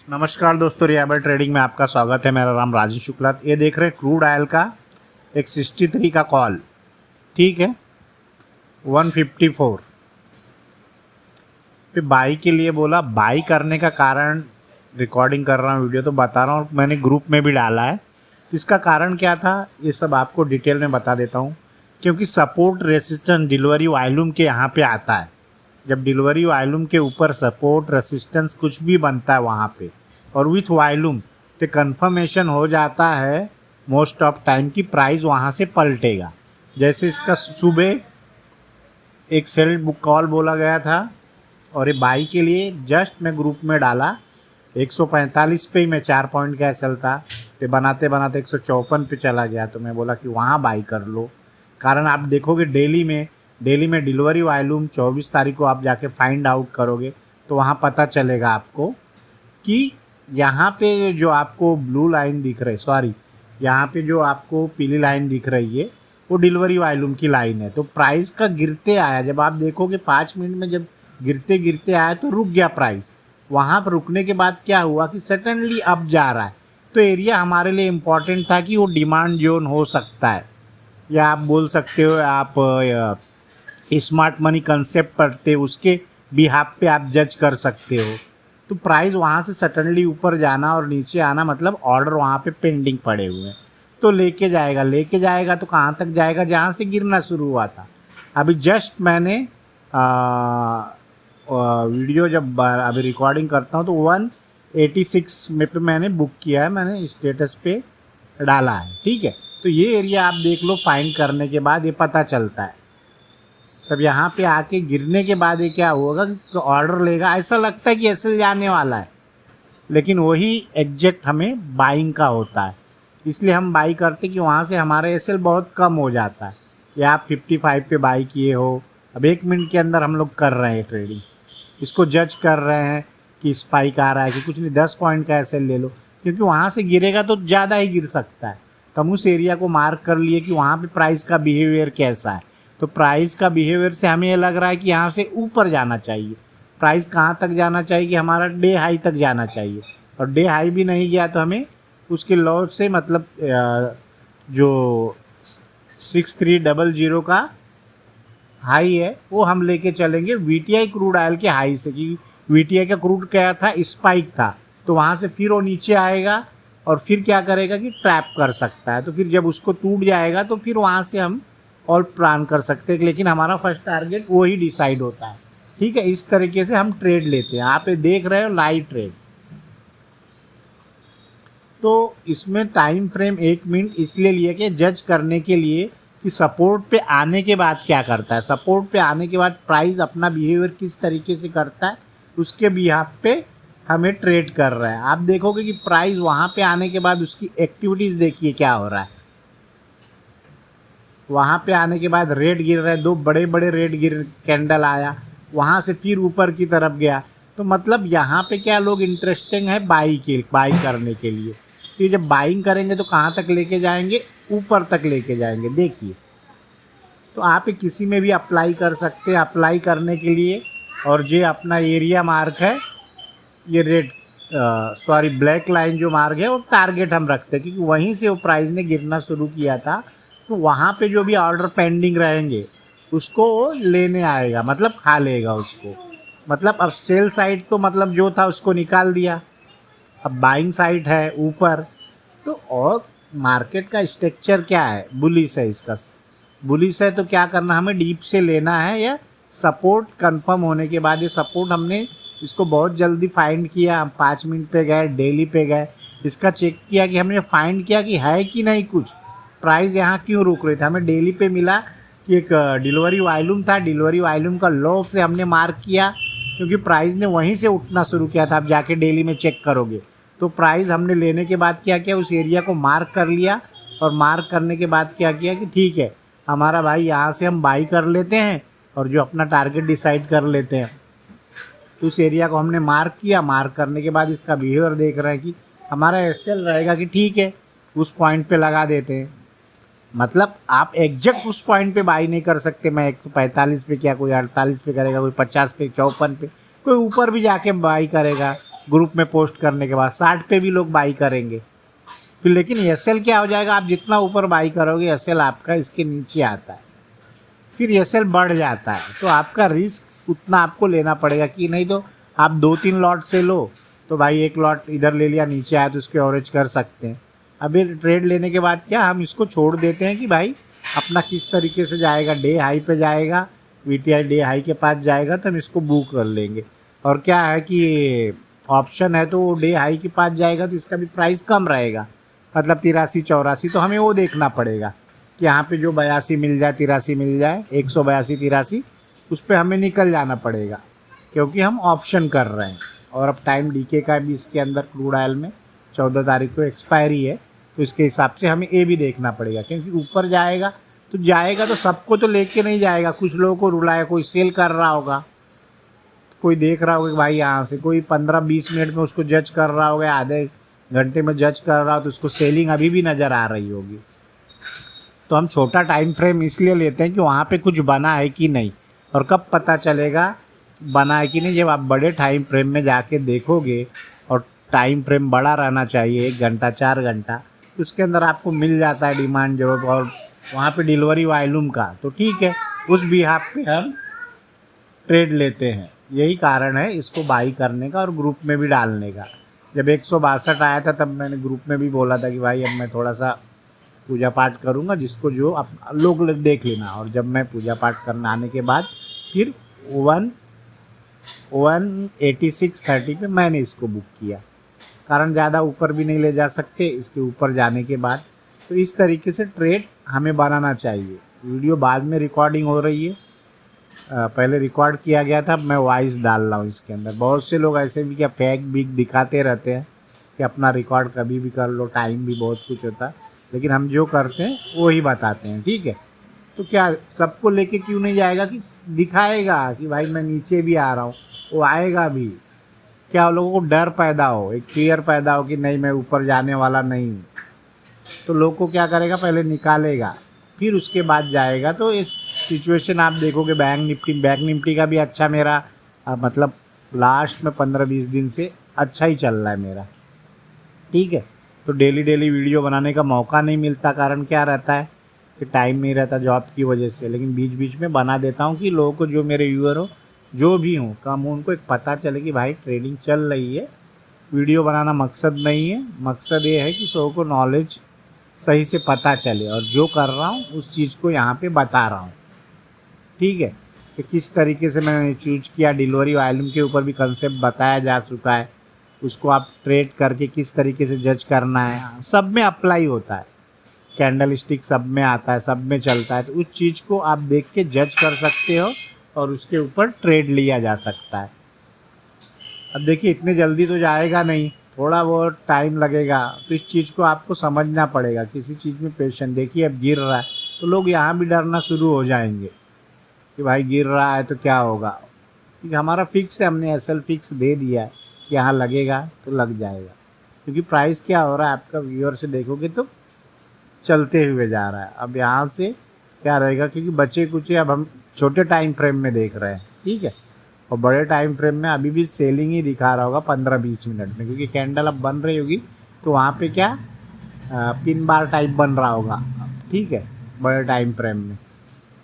नमस्कार दोस्तों, रियाबल ट्रेडिंग में आपका स्वागत है। मेरा नाम राजू शुक्ला। ये देख रहे हैं क्रूड ऑयल का एक 63 का कॉल, ठीक है, 154 पे बाई के लिए बोला। बाई करने का कारण रिकॉर्डिंग कर रहा हूँ, वीडियो तो बता रहा हूँ, मैंने ग्रुप में भी डाला है। इसका कारण क्या था ये सब आपको डिटेल में बता देता हूँ। क्योंकि सपोर्ट रेसिस्टेंस डिलीवरी वॉल्यूम के यहाँ पे आता है। जब डिलीवरी वॉल्यूम के ऊपर सपोर्ट रेसिस्टेंस कुछ भी बनता है वहाँ पे और विथ वॉल्यूम तो कंफर्मेशन हो जाता है मोस्ट ऑफ टाइम की प्राइस वहाँ से पलटेगा। जैसे इसका सुबह एक सेल बुक कॉल बोला गया था और ये बाई के लिए जस्ट मैं ग्रुप में डाला 145 पे ही मैं 4 पॉइंट का एसएल था, तो बनाते बनाते 154 पे चला गया। तो मैं बोला कि वहाँ बाई कर लो। कारण आप देखोगे डेली में डिलीवरी वॉल्यूम 24 तारीख को आप जाके फाइंड आउट करोगे तो वहाँ पता चलेगा आपको कि यहाँ पे जो आपको ब्लू लाइन दिख रही, सॉरी, यहाँ पे जो आपको पीली लाइन दिख रही है वो डिलीवरी वॉल्यूम की लाइन है। तो प्राइस का गिरते आया, जब आप देखोगे 5 मिनट में जब गिरते गिरते आया तो रुक गया प्राइस। वहाँ पर रुकने के बाद क्या हुआ कि सडनली अप जा रहा है। तो एरिया हमारे लिए इम्पॉर्टेंट था कि वो डिमांड जोन हो सकता है, या आप बोल सकते हो आप स्मार्ट मनी कंसेप्ट पढ़ते उसके बिहाफ पे आप जज कर सकते हो। तो प्राइस वहाँ से सडनली ऊपर जाना और नीचे आना मतलब ऑर्डर वहाँ पे पेंडिंग पड़े हुए हैं, तो लेके जाएगा तो कहाँ तक जाएगा, जहाँ से गिरना शुरू हुआ था। अभी जस्ट मैंने वीडियो जब अभी रिकॉर्डिंग करता हूँ तो 186 में पे मैंने बुक किया है, मैंने स्टेटस पे डाला है, ठीक है। तो ये एरिया आप देख लो, फाइंड करने के बाद ये पता चलता है। तब यहाँ पे आके गिरने के बाद ये क्या होगा कि ऑर्डर लेगा, ऐसा लगता है कि एसएल जाने वाला है, लेकिन वही एग्जैक्ट हमें बाइंग का होता है। इसलिए हम बाई करते कि वहाँ से हमारा एसएल बहुत कम हो जाता है। या आप 55 पे बाई किए हो, अब 1 मिनट के अंदर हम लोग कर रहे हैं ट्रेडिंग, इसको जज कर रहे हैं कि स्पाइक आ रहा है कि कुछ नहीं, 10 पॉइंट का एसएल ले लो, क्योंकि वहाँ से गिरेगा तो ज़्यादा ही गिर सकता है। तो हम उस एरिया को मार्क कर लिए कि वहाँ पे प्राइस का बिहेवियर कैसा है। तो प्राइस का बिहेवियर से हमें ये लग रहा है कि यहाँ से ऊपर जाना चाहिए। प्राइस कहाँ तक जाना चाहिए कि हमारा डे हाई तक जाना चाहिए, और डे हाई भी नहीं गया तो हमें उसके लो से मतलब जो 6300 का हाई है वो हम लेके चलेंगे वीटीआई क्रूड ऑयल के हाई से, क्योंकि वीटीआई का क्रूड क्या था, स्पाइक था। तो वहाँ से फिर वो नीचे आएगा और फिर क्या करेगा कि ट्रैप कर सकता है। तो फिर जब उसको टूट जाएगा तो फिर वहाँ से हम और प्लान कर सकते हैं, लेकिन हमारा फर्स्ट टारगेट वही डिसाइड होता है, ठीक है। इस तरीके से हम ट्रेड लेते हैं। आप ये देख रहे हो लाइव ट्रेड, तो इसमें टाइम फ्रेम 1 मिनट इसलिए लिया कि जज करने के लिए कि सपोर्ट पे आने के बाद क्या करता है। सपोर्ट पे आने के बाद प्राइस अपना बिहेवियर किस तरीके से करता है, उसके बिहाफ पे हमें ट्रेड कर रहा है। आप देखोगे कि प्राइस वहाँ पे आने के बाद उसकी एक्टिविटीज़ देखिए क्या हो रहा है। वहाँ पे आने के बाद रेड गिर रहा है, 2 बड़े बड़े रेड कैंडल आया, वहाँ से फिर ऊपर की तरफ गया। तो मतलब यहाँ पे क्या लोग इंटरेस्टिंग है बाई करने के लिए। तो ये जब बाइंग करेंगे तो कहाँ तक लेके जाएंगे, ऊपर तक लेके जाएंगे। देखिए, तो आप किसी में भी अप्लाई कर सकते हैं। अप्लाई करने के लिए और जो अपना एरिया मार्क है, ये रेड सॉरी ब्लैक लाइन जो मार्क है वो टारगेट हम रखते हैं, क्योंकि वहीं से वो प्राइस ने गिरना शुरू किया था। तो वहाँ पे जो भी ऑर्डर पेंडिंग रहेंगे उसको वो लेने आएगा, मतलब खा लेगा उसको। मतलब अब सेल साइड तो मतलब जो था उसको निकाल दिया, अब बाइंग साइड है ऊपर। तो और मार्केट का स्ट्रक्चर क्या है, बुलिश है। इसका बुलिश है तो क्या करना, हमें डीप से लेना है, या सपोर्ट कंफर्म होने के बाद, ये सपोर्ट हमने इसको बहुत जल्दी फाइंड किया। हम 5 मिनट पे गए, डेली पे गए, इसका चेक किया कि हमने फाइंड किया कि है कि नहीं कुछ, प्राइस यहाँ क्यों रुक रही था। हमें डेली पे मिला कि एक डिलीवरी वॉल्यूम था, डिलीवरी वॉल्यूम का लो से हमने मार्क किया, क्योंकि प्राइस ने वहीं से उठना शुरू किया था। आप जाके डेली में चेक करोगे तो प्राइस हमने लेने के बाद क्या किया, उस एरिया को मार्क कर लिया, और मार्क करने के बाद क्या किया कि ठीक है हमारा भाई यहाँ से हम बाई कर लेते हैं और जो अपना टारगेट डिसाइड कर लेते हैं। तो उस एरिया को हमने मार्क किया, मार्क करने के बाद इसका बिहेवियर देख रहे हैं कि हमारा एसएल रहेगा कि ठीक है उस पॉइंट पे लगा देते हैं। मतलब आप एग्जैक्ट उस पॉइंट पे बाई नहीं कर सकते। मैं 145 पे, क्या कोई 48 पे करेगा, कोई 50 पे, 54 पे, कोई ऊपर भी जाके बाई करेगा, ग्रुप में पोस्ट करने के बाद 60 पे भी लोग बाई करेंगे। फिर लेकिन एसएल क्या हो जाएगा, आप जितना ऊपर बाई करोगे एसएल आपका इसके नीचे आता है, फिर एसएल बढ़ जाता है, तो आपका रिस्क उतना आपको लेना पड़ेगा कि नहीं तो आप 2-3 लॉट से लो, तो भाई एक लॉट इधर ले लिया, नीचे आया तो उसके एवरेज कर सकते हैं। अभी ट्रेड लेने के बाद क्या हम इसको छोड़ देते हैं कि भाई अपना किस तरीके से जाएगा, डे हाई पे जाएगा, वीटीआई डे हाई के पास जाएगा तो हम इसको बुक कर लेंगे। और क्या है कि ऑप्शन है तो वो डे हाई के पास जाएगा तो इसका भी प्राइस कम रहेगा, मतलब 83-84, तो हमें वो देखना पड़ेगा कि यहाँ पे जो 82 मिल जाए, 83 मिल जाए, 182-83, उस पर हमें निकल जाना पड़ेगा क्योंकि हम ऑप्शन कर रहे हैं। और अब टाइम डीके का भी इसके अंदर क्रूड ऑयल में 14 तारीख को एक्सपायरी है, तो इसके हिसाब से हमें ये भी देखना पड़ेगा क्योंकि ऊपर जाएगा तो सबको तो लेके नहीं जाएगा, कुछ लोगों को रुलाया, कोई सेल कर रहा होगा, कोई देख रहा होगा कि भाई यहाँ से, कोई 15-20 मिनट में उसको जज कर रहा होगा, आधे घंटे में जज कर रहा हो तो उसको सेलिंग अभी भी नज़र आ रही होगी। तो हम छोटा टाइम फ्रेम इसलिए लेते हैं कि वहाँ पे कुछ बना है कि नहीं, और कब पता चलेगा बना है कि नहीं, जब आप बड़े टाइम फ्रेम में जाके देखोगे और टाइम फ्रेम बड़ा रहना चाहिए, 1 घंटा 4 घंटा, तो उसके अंदर आपको मिल जाता है डिमांड जरूरत और वहाँ पे डिलीवरी वॉल्यूम का, तो ठीक है, उस बिहाफ पे हम ट्रेड लेते हैं। यही कारण है इसको बाई करने का और ग्रुप में भी डालने का। जब 162 आया था तब मैंने ग्रुप में भी बोला था कि भाई अब मैं थोड़ा सा पूजा पाठ करूँगा, जिसको जो आप लोग देख लेना। और जब मैं पूजा पाठ करने आने के बाद फिर 186.30 पे मैंने इसको बुक किया, कारण ज़्यादा ऊपर भी नहीं ले जा सकते इसके ऊपर जाने के बाद। तो इस तरीके से ट्रेड हमें बनाना चाहिए। वीडियो बाद में रिकॉर्डिंग हो रही है, पहले रिकॉर्ड किया गया था, मैं वॉइस डाल रहा हूँ इसके अंदर। बहुत से लोग ऐसे भी क्या फेक बिक दिखाते रहते हैं कि अपना रिकॉर्ड कभी भी कर लो, टाइम भी बहुत कुछ होता है, लेकिन हम जो करते हैं वो ही बताते हैं, ठीक है। तो क्या सबको लेके क्यों नहीं जाएगा कि दिखाएगा कि भाई मैं नीचे भी आ रहा हूँ, वो आएगा भी। क्या लोगों को डर पैदा हो, एक फियर पैदा हो कि नहीं मैं ऊपर जाने वाला नहीं हूँ, तो लोग को क्या करेगा, पहले निकालेगा फिर उसके बाद जाएगा। तो इस सिचुएशन आप देखोगे बैंक निफ्टी का भी अच्छा मेरा मतलब लास्ट में 15-20 दिन से अच्छा ही चल रहा है मेरा, ठीक है। तो डेली वीडियो बनाने का मौका नहीं मिलता, कारण क्या रहता है कि टाइम नहीं रहता जॉब की वजह से, लेकिन बीच बीच में बना देता हूँ कि लोगों को, जो मेरे व्यूअर हो, जो भी हों, कम हो, उनको एक पता चले कि भाई ट्रेडिंग चल रही है। वीडियो बनाना मकसद नहीं है, मकसद ये है कि सबको को नॉलेज सही से पता चले और जो कर रहा हूँ उस चीज़ को यहाँ पे बता रहा हूँ, ठीक है। कि किस तरीके से मैंने चूज किया, डिलीवरी वॉल्यूम के ऊपर भी कंसेप्ट बताया जा चुका है, उसको आप ट्रेड करके किस तरीके से जज करना है, सब में अप्लाई होता है। कैंडल स्टिक सब में आता है, सब में चलता है, तो उस चीज़ को आप देख के जज कर सकते हो और उसके ऊपर ट्रेड लिया जा सकता है। अब देखिए इतने जल्दी तो जाएगा नहीं, थोड़ा बहुत टाइम लगेगा, तो इस चीज़ को आपको समझना पड़ेगा, किसी चीज़ में पेशेंस। देखिए अब गिर रहा है तो लोग यहाँ भी डरना शुरू हो जाएंगे कि भाई गिर रहा है तो क्या होगा, क्योंकि हमारा फिक्स है, हमने एसएल फिक्स दे दिया है कि यहाँ लगेगा तो लग जाएगा। क्योंकि प्राइस क्या हो रहा है आपका व्यूअर से देखोगे तो चलते हुए जा रहा है। अब यहाँ से क्या रहेगा, क्योंकि बचे कुछ अब हम छोटे टाइम फ्रेम में देख रहे हैं, ठीक है। और बड़े टाइम फ्रेम में अभी भी सेलिंग ही दिखा रहा होगा 15-20 मिनट में, क्योंकि कैंडल अब बन रही होगी तो वहाँ पे क्या पिन बार टाइप बन रहा होगा, ठीक है, बड़े टाइम फ्रेम में।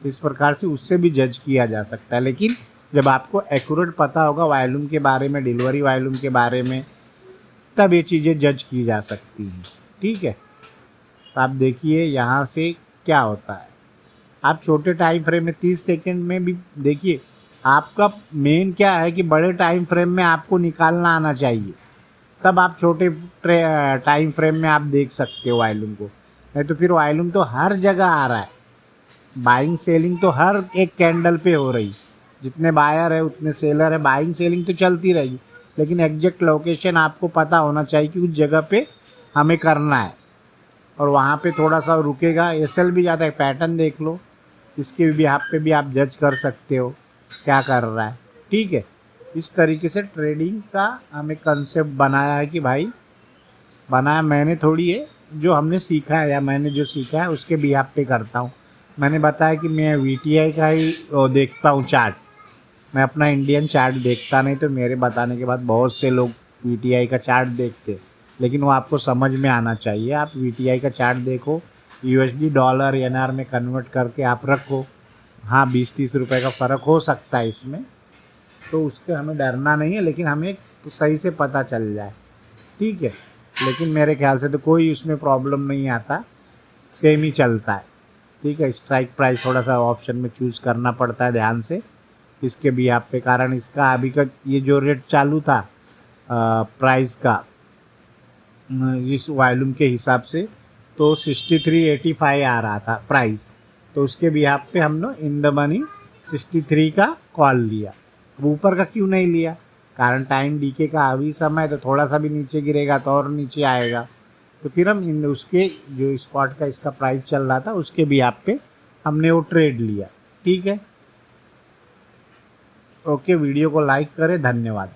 तो इस प्रकार से उससे भी जज किया जा सकता है, लेकिन जब आपको एक्यूरेट पता होगा वॉल्यूम के बारे में, डिलीवरी वॉल्यूम के बारे में, तब ये चीज़ें जज की जा सकती हैं, ठीक है। तो आप देखिए यहाँ से क्या होता है। आप छोटे टाइम फ्रेम में 30 सेकंड में भी देखिए, आपका मेन क्या है कि बड़े टाइम फ्रेम में आपको निकालना आना चाहिए, तब आप छोटे टाइम फ्रेम में आप देख सकते हो वॉल्यूम को। नहीं तो फिर वॉल्यूम तो हर जगह आ रहा है, बाइंग सेलिंग तो हर एक कैंडल पे हो रही, जितने बायर है उतने सेलर है, बाइंग सेलिंग तो चलती रहेगी, लेकिन एग्जैक्ट लोकेशन आपको पता होना चाहिए कि उस जगह पे हमें करना है, और वहाँ पे थोड़ा सा रुकेगा, एसएल भी जाता है, पैटर्न देख लो, इसके भी आप पे भी आप जज कर सकते हो क्या कर रहा है, ठीक है। इस तरीके से ट्रेडिंग का हमें कंसेप्ट बनाया है कि भाई बनाया मैंने थोड़ी है, जो हमने सीखा है या मैंने जो सीखा है उसके बिहाफ पे करता हूँ। मैंने बताया कि मैं वीटीआई का ही देखता हूँ चार्ट, मैं अपना इंडियन चार्ट देखता नहीं, तो मेरे बताने के बाद बहुत से लोग VTI का चार्ट देखते, लेकिन वो आपको समझ में आना चाहिए। आप VTI का चार्ट देखो, USD डॉलर NR में कन्वर्ट करके आप रखो। हाँ 20-30 रुपए का फ़र्क हो सकता है इसमें, तो उसके हमें डरना नहीं है, लेकिन हमें सही से पता चल जाए, ठीक है। लेकिन मेरे ख्याल से तो कोई उसमें प्रॉब्लम नहीं आता, सेम ही चलता है, ठीक है। स्ट्राइक प्राइस थोड़ा सा ऑप्शन में चूज़ करना पड़ता है ध्यान से, इसके भी आप पे, कारण इसका अभी का ये जो रेट चालू था प्राइस का इस वॉल्यूम के हिसाब से, तो 63.85 आ रहा था प्राइस, तो उसके भी आप पे हमने इन द मनी 63 का कॉल लिया। अब ऊपर का क्यों नहीं लिया, कारण टाइम डीके का अभी समय, तो थोड़ा सा भी नीचे गिरेगा तो और नीचे आएगा, तो फिर हम इन उसके जो स्पॉट का इसका प्राइस चल रहा था उसके भी आप पे हमने वो ट्रेड लिया, ठीक है। ओके, वीडियो को लाइक करें, धन्यवाद।